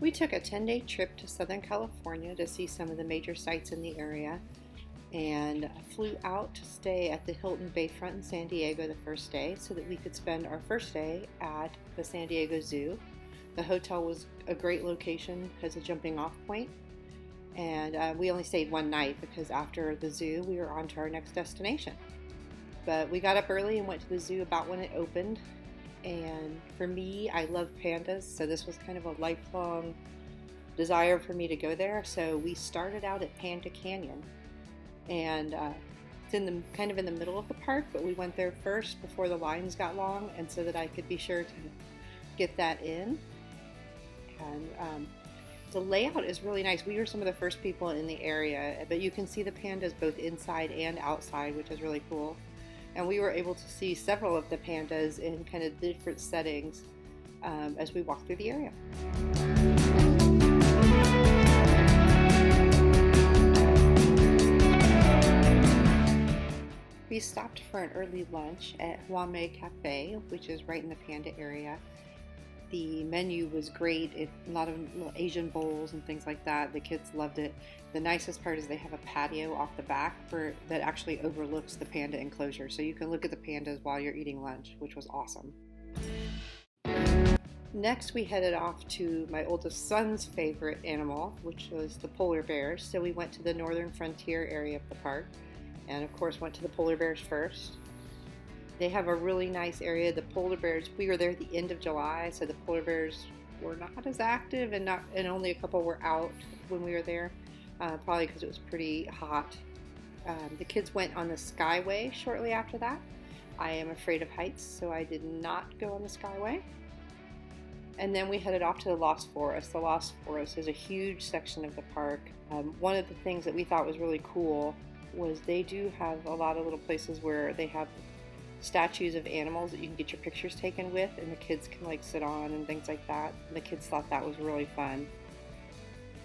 We took a 10-day trip to Southern California to see some of the major sites in the area and flew out to stay at the Hilton Bayfront in San Diego the first day so that we could spend our first day at the San Diego Zoo. The hotel was a great location as a jumping off point, and we only stayed one night because after the zoo we were on to our next destination. But we got up early and went to the zoo about when it opened. And for me, I love pandas, so this was kind of a lifelong desire for me to go there. So we started out at Panda Canyon, and it's kind of in the middle of the park, but we went there first before the lines got long, and so that I could be sure to get that in. And the layout is really nice. We were some of the first people in the area, but you can see the pandas both inside and outside, which is really cool. And we were able to see several of the pandas in kind of different settings as we walked through the area. We stopped for an early lunch at Huame Cafe, which is right in the panda area. The menu was great, a lot of little Asian bowls and things like that. The kids loved it. The nicest part is they have a patio off the back that actually overlooks the panda enclosure, so you can look at the pandas while you're eating lunch, which was awesome. Next, we headed off to my oldest son's favorite animal, which was the polar bears. So we went to the northern frontier area of the park, and of course went to the polar bears first. They have a really nice area. The polar bears, we were there at the end of July, so the polar bears were not as active, and only a couple were out when we were there, probably because it was pretty hot. The kids went on the Skyway shortly after that. I am afraid of heights, so I did not go on the Skyway. And then we headed off to the Lost Forest. The Lost Forest is a huge section of the park. One of the things that we thought was really cool was they do have a lot of little places where they have statues of animals that you can get your pictures taken with, and the kids can sit on and things like that. And the kids thought that was really fun.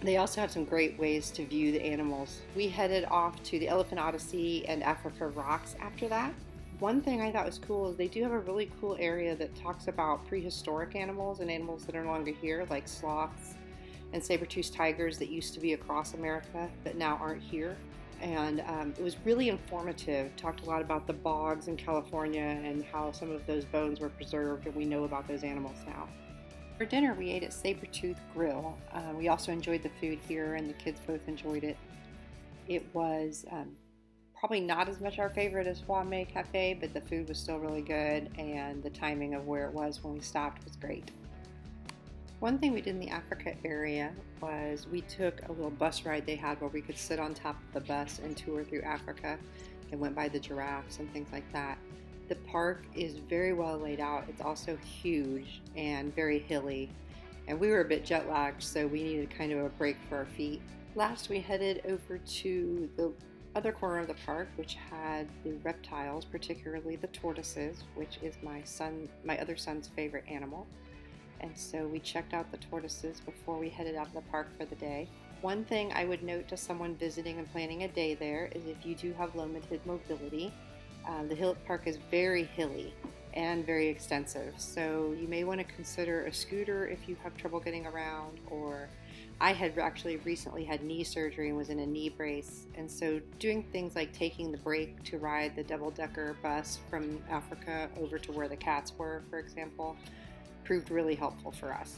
They also have some great ways to view the animals. We headed off to the Elephant Odyssey and Africa Rocks after that. One thing I thought was cool is they do have a really cool area that talks about prehistoric animals and animals that are no longer here, like sloths and saber-toothed tigers that used to be across America but now aren't here. And it was really informative. Talked a lot about the bogs in California and how some of those bones were preserved, and we know about those animals now. For dinner, we ate at Saber-Tooth Grill. We also enjoyed the food here, and the kids both enjoyed it. It was probably not as much our favorite as Huame Cafe, but the food was still really good, and the timing of where it was when we stopped was great. One thing we did in the Africa area was we took a little bus ride they had where we could sit on top of the bus and tour through Africa and went by the giraffes and things like that. The park is very well laid out. It's also huge and very hilly, and we were a bit jet lagged, so we needed kind of a break for our feet. Last, we headed over to the other corner of the park, which had the reptiles, particularly the tortoises, which is my other son's favorite animal. And so we checked out the tortoises before we headed out of the park for the day. One thing I would note to someone visiting and planning a day there is if you do have limited mobility, the park is very hilly and very extensive. So you may want to consider a scooter if you have trouble getting around, or I had actually recently had knee surgery and was in a knee brace. And so doing things like taking the break to ride the double-decker bus from Africa over to where the cats were, for example, proved really helpful for us.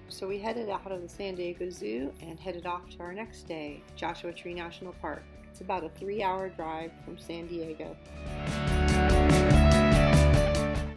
So we headed out of the San Diego Zoo and headed off to our next day, Joshua Tree National Park. It's about a 3-hour drive from San Diego.